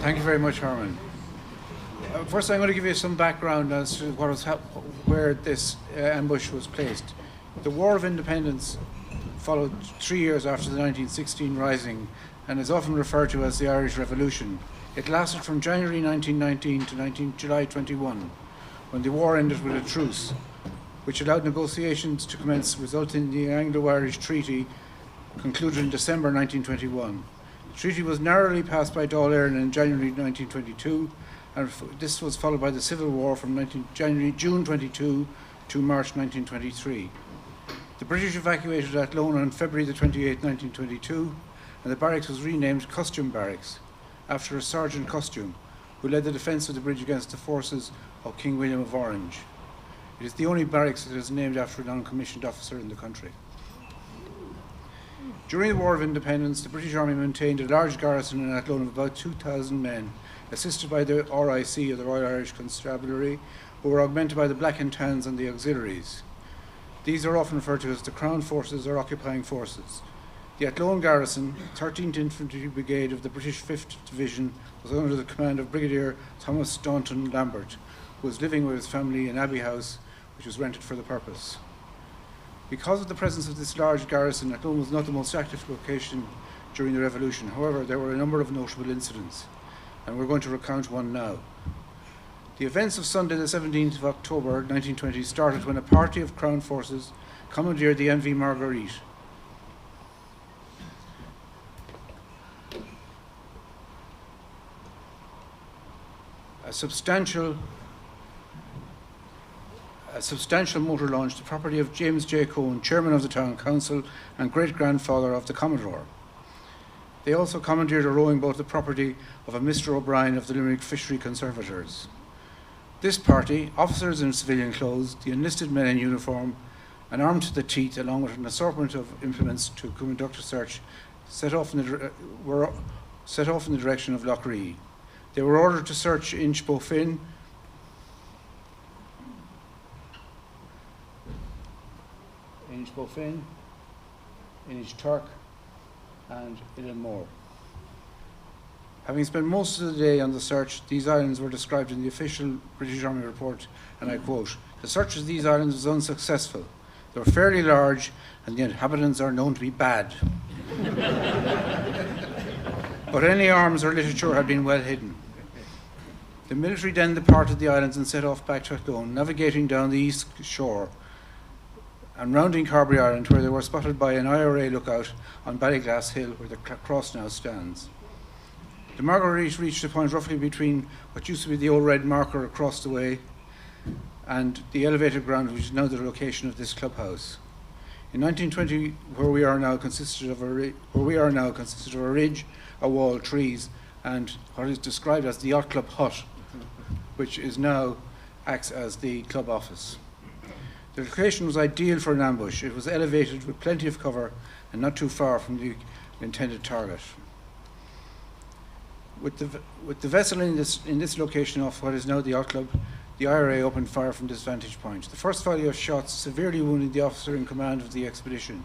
Thank you very much, Harman. First, I'm going to give you some background as to where this ambush was placed. The War of Independence followed 3 years after the 1916 Rising and is often referred to as the Irish Revolution. It lasted from January 1919 to July 21, when the war ended with a truce, which allowed negotiations to commence, resulting in the Anglo-Irish Treaty concluded in December 1921. The treaty was narrowly passed by Dáil Éireann in January 1922, and this was followed by the Civil War from June 22 to March 1923. The British evacuated Athlone on February the 28th, 1922, and the barracks was renamed Costume Barracks, after a Sergeant Costume, who led the defence of the bridge against the forces of King William of Orange. It is the only barracks that is named after a non-commissioned officer in the country. During the War of Independence, the British Army maintained a large garrison in Athlone of about 2,000 men, assisted by the RIC, or the Royal Irish Constabulary, who were augmented by the Black and Tans and the auxiliaries. These are often referred to as the Crown Forces or Occupying Forces. The Athlone garrison, 13th Infantry Brigade of the British 5th Division, was under the command of Brigadier Thomas Staunton Lambert, who was living with his family in Abbey House, which was rented for the purpose. Because of the presence of this large garrison, Athlone was not the most active location during the Revolution. However, there were a number of notable incidents, and we're going to recount one now. The events of Sunday the 17th of October 1920 started when a party of Crown forces commandeered the MV Marguerite. A substantial motor launch, the property of James J. Cohn, chairman of the town council and great-grandfather of the Commodore. They also commandeered a rowing boat, the property of a Mr. O'Brien of the Limerick Fishery Conservators. This party, officers in civilian clothes, the enlisted men in uniform, and armed to the teeth, along with an assortment of implements to conduct a search, set off in the direction of Lough. They were ordered to search Inch Bofin, Inch Turk, and Illinmore. Having spent most of the day on the search, these islands were described in the official British Army report, and I quote, "The search of these islands was unsuccessful. They were fairly large, and the inhabitants are known to be bad." But any arms or literature had been well hidden. The military then departed the islands and set off back to Athlone, navigating down the east shore and rounding Carbery Island, where they were spotted by an IRA lookout on Ballyglass Hill, where the cross now stands. The Marguerite reached a point roughly between what used to be the old red marker across the way and the elevated ground, which is now the location of this clubhouse. In 1920, where we are now consisted of a ridge, a wall, trees, and what is described as the Yacht Club hut, which is now acts as the club office. The location was ideal for an ambush. It was elevated with plenty of cover and not too far from the intended target. With the vessel in this location off what is now the Yacht Club, the IRA opened fire from this vantage point. The first volley of shots severely wounded the officer in command of the expedition,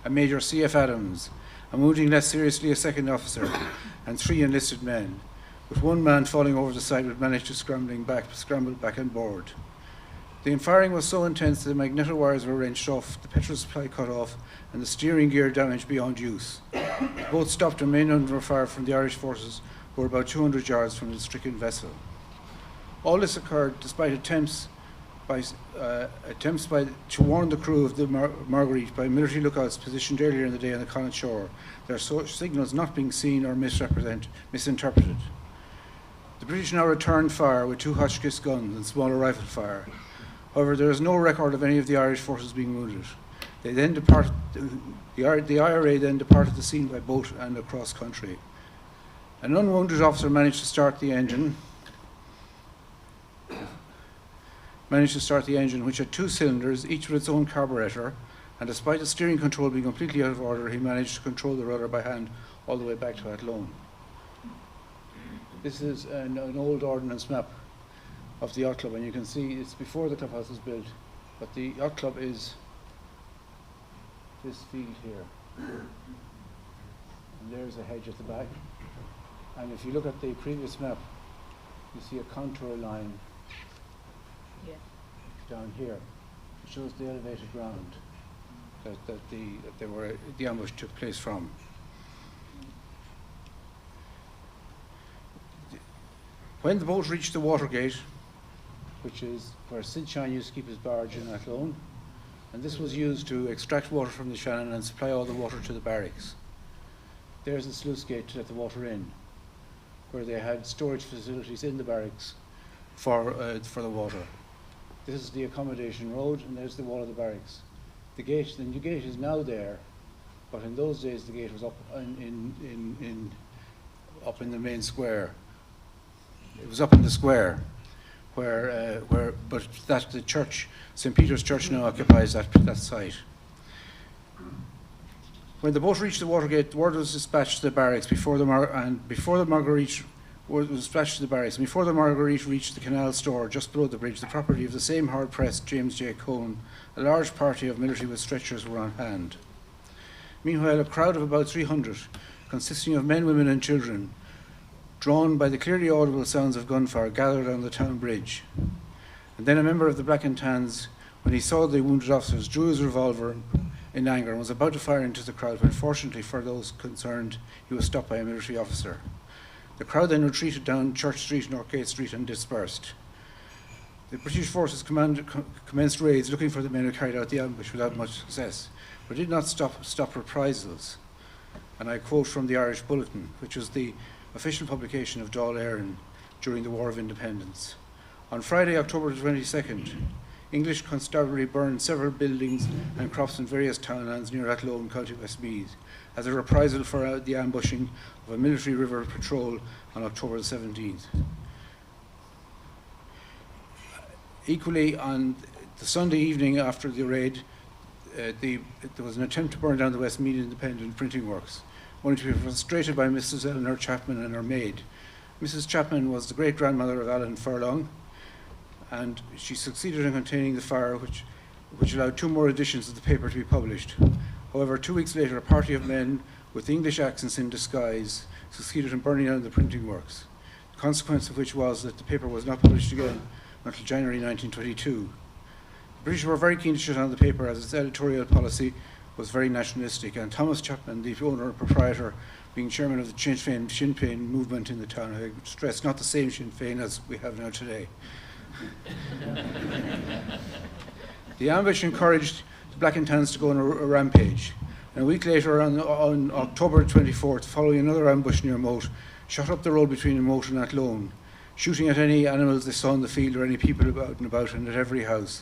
a Major C.F. Adams, and wounding less seriously a second officer and 3 enlisted men, with one man falling over the side but managed to scramble back on board. The firing was so intense that the magneto wires were wrenched off, the petrol supply cut off, and the steering gear damaged beyond use. Both stopped and remained under fire from the Irish forces, who were about 200 yards from the stricken vessel. All this occurred despite attempts to warn the crew of the Marguerite by military lookouts positioned earlier in the day on the Connaught shore, their signals not being seen or misinterpreted. The British now returned fire with 2 Hotchkiss guns and smaller rifle fire. However, there is no record of any of the Irish forces being wounded. The IRA then departed the scene by boat and across country. An unwounded officer managed to start the engine, which had 2 cylinders, each with its own carburettor, and despite the steering control being completely out of order, he managed to control the rudder by hand all the way back to Athlone. This is an old ordnance map of the Yacht Club, and you can see it's before the clubhouse was built, but the Yacht Club is this field here. And there's a hedge at the back. And if you look at the previous map, you see a contour line down here. It shows the elevated ground that the ambush took place from. When the boat reached the Watergate, which is where Sid Shine used to keep his barge in Athlone, and this was used to extract water from the Shannon and supply all the water to the barracks. There's the sluice gate to let the water in, where they had storage facilities in the barracks for the water. This is the accommodation road, and there's the wall of the barracks. The new gate is now there, but in those days the gate was up up in the main square. It was up in the square, but the church, St. Peter's Church, now occupies that site. When the boat reached the Watergate, word was dispatched to the barracks before the Marguerite reached the canal store just below the bridge, the property of the same hard-pressed James J. Cohn. A large party of military with stretchers were on hand. Meanwhile, a crowd of about 300, consisting of men, women and children, drawn by the clearly audible sounds of gunfire, gathered on the town bridge. And then a member of the Black and Tans, when he saw the wounded officers, drew his revolver in anger and was about to fire into the crowd, when fortunately for those concerned, he was stopped by a military officer. The crowd then retreated down Church Street, Northgate Street and dispersed. The British forces commenced raids looking for the men who carried out the ambush without much success, but did not stop reprisals. And I quote from the Irish Bulletin, which was the official publication of Dáil Éireann during the War of Independence. On Friday, October 22nd, English constabulary burned several buildings and crops in various townlands near Athlone, County Westmeath, as a reprisal for the ambushing of a military river patrol on October the 17th. Equally, on the Sunday evening after the raid, there was an attempt to burn down the Westmeath Independent Printing Works, only to be frustrated by Mrs. Eleanor Chapman and her maid. Mrs. Chapman was the great-grandmother of Alan Furlong, and she succeeded in containing the fire, which allowed 2 more editions of the paper to be published. However, 2 weeks later, a party of men with English accents in disguise succeeded in burning down the printing works, the consequence of which was that the paper was not published again until January 1922. The British were very keen to shut down the paper, as its editorial policy was very nationalistic, and Thomas Chapman, the owner and proprietor, being chairman of the Sinn Féin movement in the town, I stress not the same Sinn Féin as we have now today. The ambush encouraged the Black and Tans to go on a rampage, and a week later, on October 24th, following another ambush near Moat, shot up the road between Moat and Athlone, shooting at any animals they saw in the field or any people about and at every house,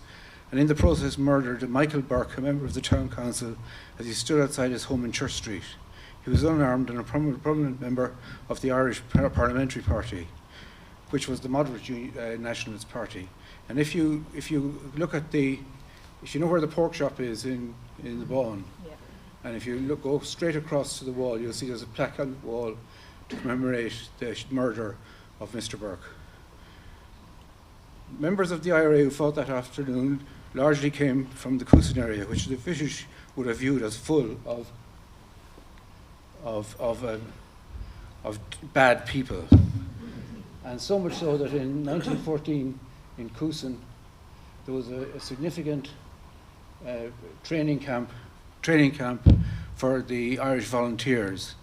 and in the process murdered Michael Burke, a member of the town council, as he stood outside his home in Church Street. He was unarmed and a prominent member of the Irish Parliamentary Party, which was the moderate nationalist party. And if you look at if you know where the pork shop is in the Bawn, yeah, and if you go straight across to the wall, you'll see there's a plaque on the wall to commemorate the murder of Mr. Burke. Members of the IRA who fought that afternoon largely came from the Coulson area, which the British would have viewed as full of bad people. And so much so that in 1914 in Coulson there was a significant training camp for the Irish volunteers,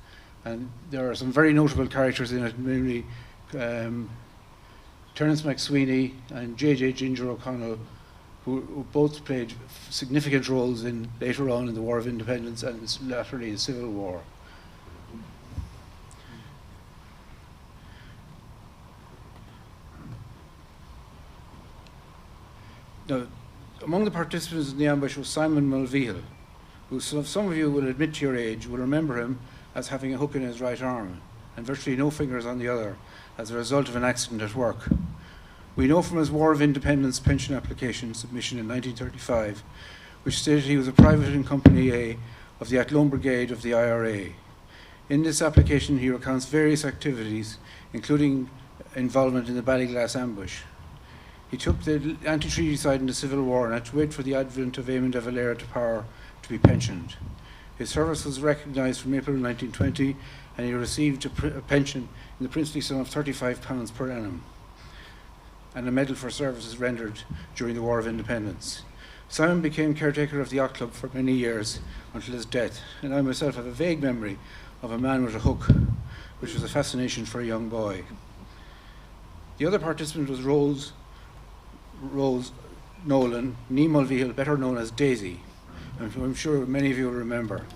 and there are some very notable characters in it, namely Terence McSweeney and J.J. Ginger O'Connell, who both played significant roles later on in the War of Independence and latterly the Civil War. Now, among the participants in the ambush was Simon Mulvihill, who some of you will admit to your age will remember him as having a hook in his right arm and virtually no fingers on the other as a result of an accident at work. We know from his War of Independence pension application submission in 1935, which stated he was a private in Company A of the Athlone Brigade of the IRA. In this application, he recounts various activities, including involvement in the Ballyglass ambush. He took the anti-treaty side in the Civil War and had to wait for the advent of Eamon de Valera to power to be pensioned. His service was recognised from April 1920, and he received a pension in the princely sum of £35 per annum and a medal for services rendered during the War of Independence. Simon became caretaker of the Yacht Club for many years until his death, and I myself have a vague memory of a man with a hook, which was a fascination for a young boy. The other participant was Rose Nolan, ní Mulvihill, better known as Daisy, and who I'm sure many of you will remember.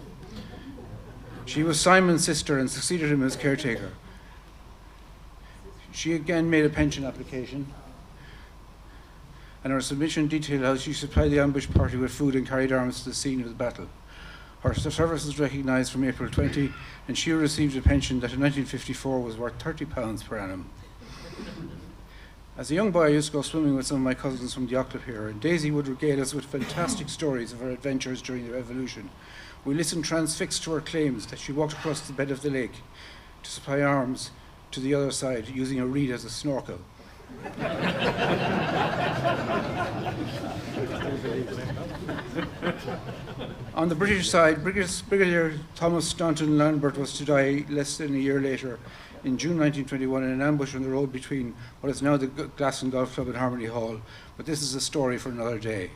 She was Simon's sister and succeeded him as caretaker. She again made a pension application, and her submission detailed how she supplied the ambush party with food and carried arms to the scene of the battle. Her service was recognised from April 20, and she received a pension that in 1954 was worth £30 per annum. As a young boy, I used to go swimming with some of my cousins from the Yacht Club here, and Daisy would regale us with fantastic stories of her adventures during the Revolution. We listened transfixed to her claims that she walked across the bed of the lake to supply arms to the other side, using a reed as a snorkel. On the British side, Brigadier Thomas Staunton Lambert was to die less than a year later, in June 1921, in an ambush on the road between what is now the Glass and Golf Club and Harmony Hall, but this is a story for another day.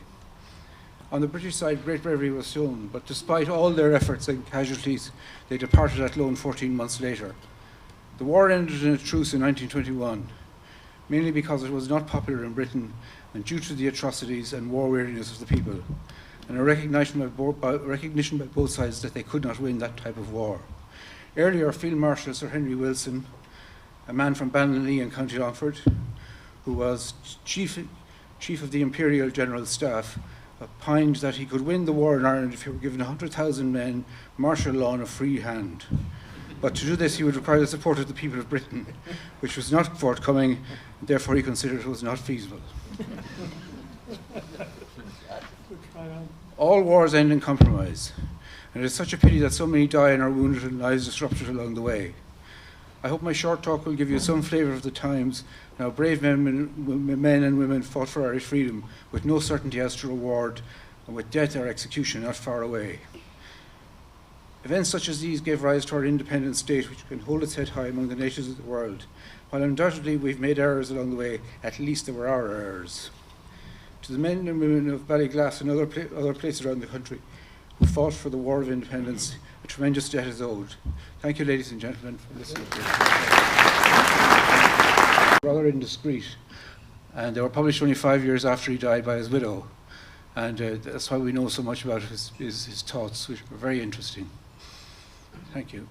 On the British side, great bravery was shown, but despite all their efforts and casualties, they departed at Lough 14 months later. The war ended in a truce in 1921, mainly because it was not popular in Britain and due to the atrocities and war weariness of the people, and a recognition by both sides that they could not win that type of war. Earlier, Field Marshal Sir Henry Wilson, a man from Ballyglass in County Longford, who was chief of the Imperial General Staff, opined that he could win the war in Ireland if he were given 100,000 men, martial law, and a free hand. But to do this, he would require the support of the people of Britain, which was not forthcoming, and therefore he considered it was not feasible. All wars end in compromise, and it is such a pity that so many die and are wounded and lives disrupted along the way. I hope my short talk will give you some flavour of the times and how brave men and women fought for Irish freedom with no certainty as to reward, and with death or execution not far away. Events such as these gave rise to our independent state, which can hold its head high among the nations of the world. While undoubtedly we've made errors along the way, at least they were our errors. To the men and women of Ballyglass and other places around the country who fought for the War of Independence, a tremendous debt is owed. Thank you, ladies and gentlemen, for listening. Rather indiscreet, and they were published only 5 years after he died by his widow, and that's why we know so much about his thoughts, which were very interesting. Thank you.